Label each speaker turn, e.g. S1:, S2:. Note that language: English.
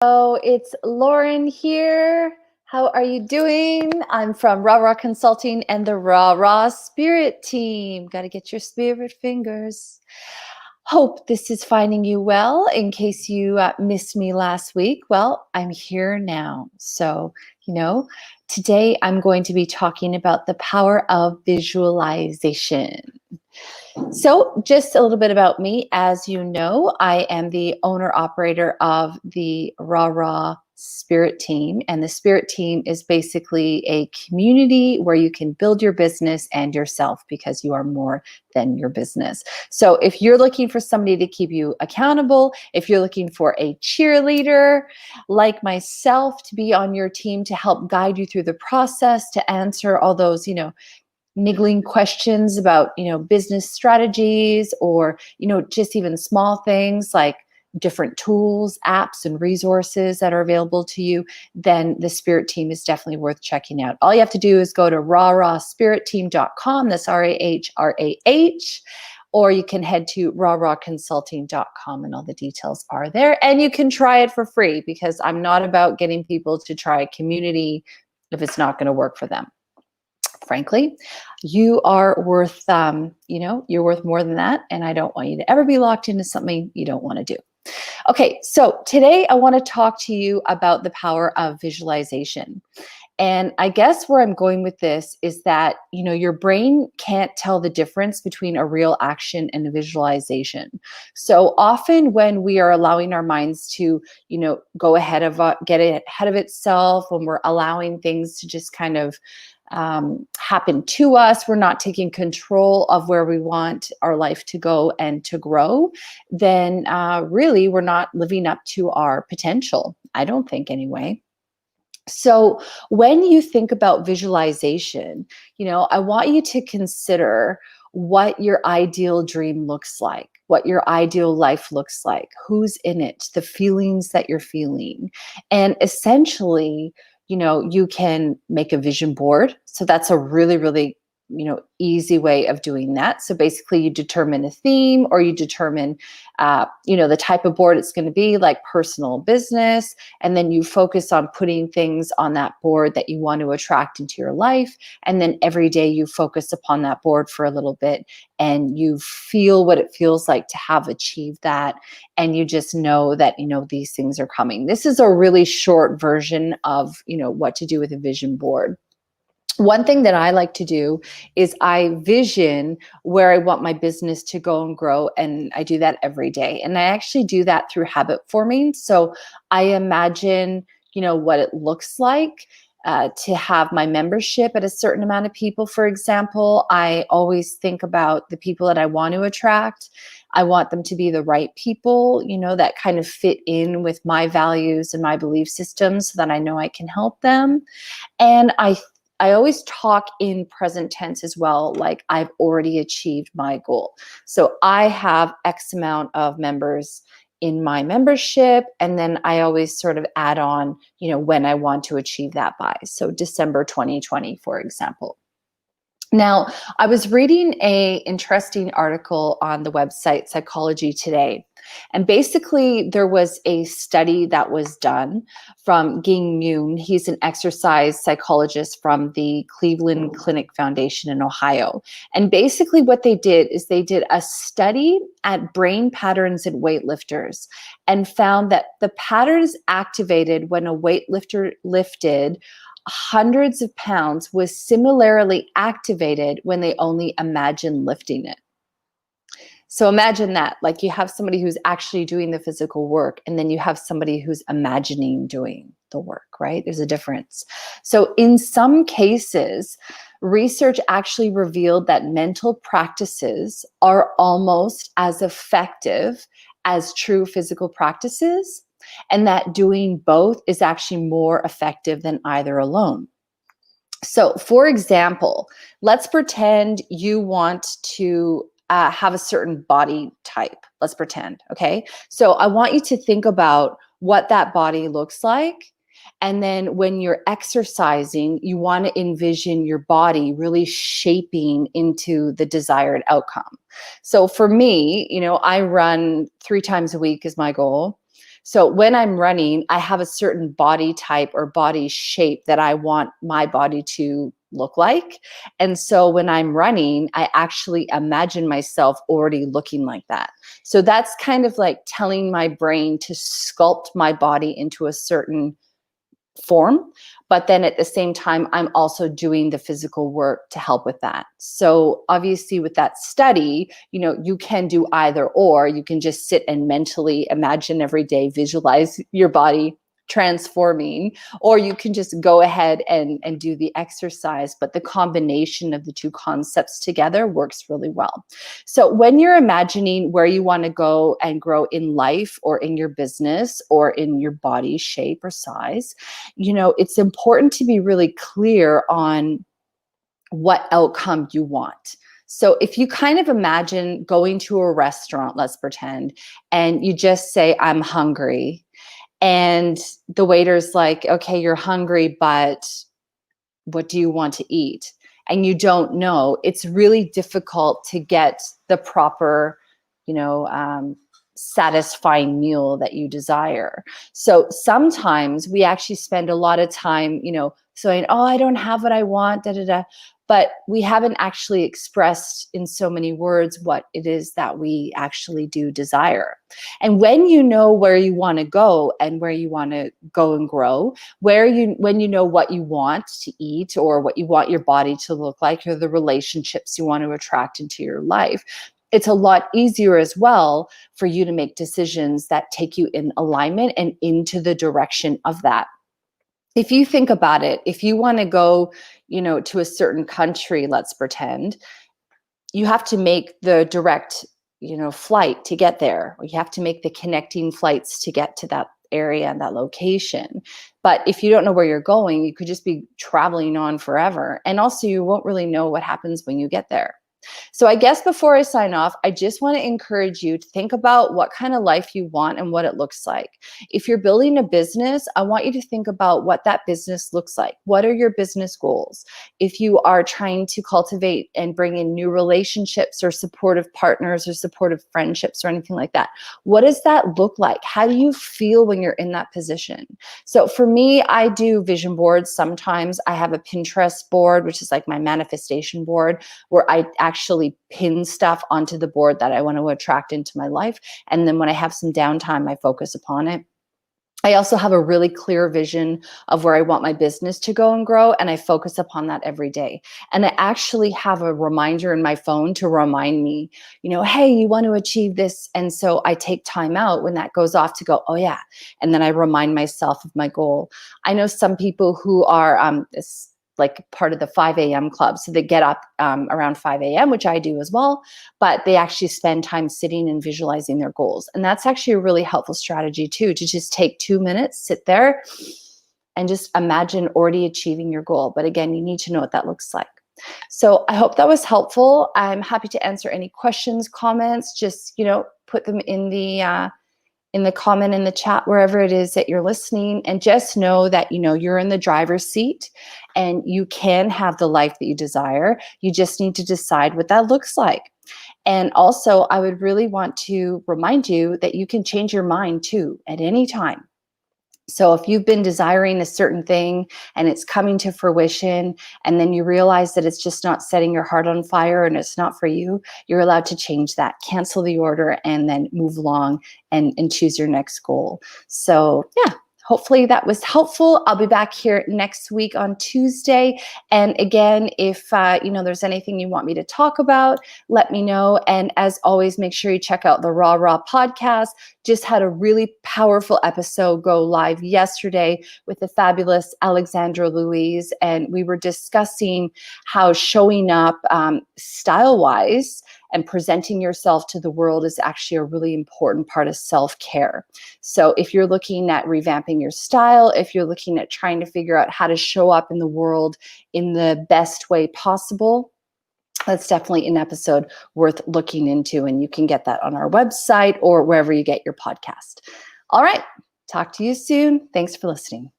S1: Oh, it's Lauren here. How are you doing? I'm from Raw Raw Consulting and the Raw Raw Spirit Team. Got to get your spirit fingers. Hope this is finding you well. In case you missed me last week, well, I'm here now. So, today I'm going to be talking about the power of visualization. So, just a little bit about me. As you know, I am the owner operator of the Raw Raw Spirit Team. And the Spirit Team is basically a community where you can build your business and yourself because you are more than your business. So, if you're looking for somebody to keep you accountable, if you're looking for a cheerleader like myself to be on your team to help guide you through the process, to answer all those, niggling questions about business strategies, or just even small things like different tools, apps, and resources that are available to you, then the Spirit Team is definitely worth checking out. All you have to do is go to rawrawspiritteam.com. That's RAHRAH. Or you can head to rawrawconsulting.com, and all the details are there. And you can try it for free, because I'm not about getting people to try a community if it's not going to work for them. Frankly, you are worth, you're worth more than that. And I don't want you to ever be locked into something you don't want to do. Okay, so today I want to talk to you about the power of visualization. And I guess where I'm going with this is that, your brain can't tell the difference between a real action and a visualization. So often when we are allowing our minds to, go ahead of, get ahead of itself, when we're allowing things to just kind of happen to us, we're not taking control of where we want our life to go and to grow, then really we're not living up to our potential. I don't think, anyway. So when you think about visualization, I want you to consider what your ideal dream looks like, what your ideal life looks like, who's in it, the feelings that you're feeling. And essentially, you can make a vision board. So that's a really, really easy way of doing that. So basically you determine a theme, or you determine, the type of board it's going to be, like personal, business. And then you focus on putting things on that board that you want to attract into your life. And then every day you focus upon that board for a little bit, and you feel what it feels like to have achieved that. And you just know that, these things are coming. This is a really short version of, what to do with a vision board. One thing that I like to do is I vision where I want my business to go and grow. And I do that every day. And I actually do that through habit forming. So I imagine, what it looks like to have my membership at a certain amount of people. For example, I always think about the people that I want to attract. I want them to be the right people, that kind of fit in with my values and my belief systems, so that I know I can help them. And I always talk in present tense as well, like I've already achieved my goal. So I have X amount of members in my membership, and then I always sort of add on, when I want to achieve that by. So December 2020, for example. Now, I was reading an interesting article on the website Psychology Today. And basically, there was a study that was done from Ging Yoon. He's an exercise psychologist from the Cleveland Clinic Foundation in Ohio. And basically, what they did is they did a study at brain patterns in weightlifters, and found that the patterns activated when a weightlifter lifted hundreds of pounds was similarly activated when they only imagined lifting it. So imagine that, like you have somebody who's actually doing the physical work, and then you have somebody who's imagining doing the work, right? There's a difference. So in some cases, research actually revealed that mental practices are almost as effective as true physical practices, and that doing both is actually more effective than either alone. So, for example, let's pretend you want to have a certain body type. Let's pretend, okay? So I want you to think about what that body looks like. And then when you're exercising, you want to envision your body really shaping into the desired outcome. So for me, I run 3 times a week is my goal. So when I'm running, I have a certain body type or body shape that I want my body to look like. And so when I'm running, I actually imagine myself already looking like that. So that's kind of like telling my brain to sculpt my body into a certain form, but then at the same time I'm also doing the physical work to help with that. So obviously with that study, you can do either, or you can just sit and mentally imagine every day, visualize your body transforming, or you can just go ahead and do the exercise. But the combination of the two concepts together works really well. So when you're imagining where you want to go and grow in life or in your business or in your body shape or size, it's important to be really clear on what outcome you want. So if you kind of imagine going to a restaurant, let's pretend, and you just say, I'm hungry. And the waiter's like, okay, you're hungry, but what do you want to eat? And you don't know, it's really difficult to get the proper, you know, um, satisfying meal that you desire. So sometimes we actually spend a lot of time, saying, oh, I don't have what I want, da da da. But we haven't actually expressed in so many words what it is that we actually do desire. And when you know where you want to go and where you want to go and grow, when you know what you want to eat or what you want your body to look like or the relationships you want to attract into your life, it's a lot easier as well for you to make decisions that take you in alignment and into the direction of that. If you think about it, if you want to go, to a certain country, let's pretend, you have to make the direct, flight to get there. Or you have to make the connecting flights to get to that area and that location. But if you don't know where you're going, you could just be traveling on forever. And also you won't really know what happens when you get there. So I guess before I sign off, I just want to encourage you to think about what kind of life you want and what it looks like. If you're building a business, I want you to think about what that business looks like. What are your business goals? If you are trying to cultivate and bring in new relationships or supportive partners or supportive friendships or anything like that, what does that look like? How do you feel when you're in that position? So for me, I do vision boards. Sometimes I have a Pinterest board, which is like my manifestation board, where I actually pin stuff onto the board that I want to attract into my life. And then when I have some downtime, I focus upon it. I also have a really clear vision of where I want my business to go and grow, and I focus upon that every day. And I actually have a reminder in my phone to remind me, hey, you want to achieve this. And so I take time out when that goes off to go, oh yeah. And then I remind myself of my goal. I know some people who are like part of the 5 a.m. club. So they get up around 5 a.m., which I do as well, but they actually spend time sitting and visualizing their goals. And that's actually a really helpful strategy too, to just take 2 minutes, sit there and just imagine already achieving your goal. But again, you need to know what that looks like. So I hope that was helpful. I'm happy to answer any questions, comments, just, put them in the comment in the chat, wherever it is that you're listening. And just know that, you're in the driver's seat and you can have the life that you desire. You just need to decide what that looks like. And also, I would really want to remind you that you can change your mind too at any time. So if you've been desiring a certain thing and it's coming to fruition, and then you realize that it's just not setting your heart on fire and it's not for you, you're allowed to change that, cancel the order, and then move along and choose your next goal. So yeah, hopefully that was helpful. I'll be back here next week on Tuesday. And again, if there's anything you want me to talk about, let me know. And as always, make sure you check out the Raw Raw podcast. Just had a really powerful episode go live yesterday with the fabulous Alexandra Louise. And we were discussing how showing up style-wise and presenting yourself to the world is actually a really important part of self-care. So if you're looking at revamping your style, if you're looking at trying to figure out how to show up in the world in the best way possible, that's definitely an episode worth looking into. And you can get that on our website or wherever you get your podcast. All right. Talk to you soon. Thanks for listening.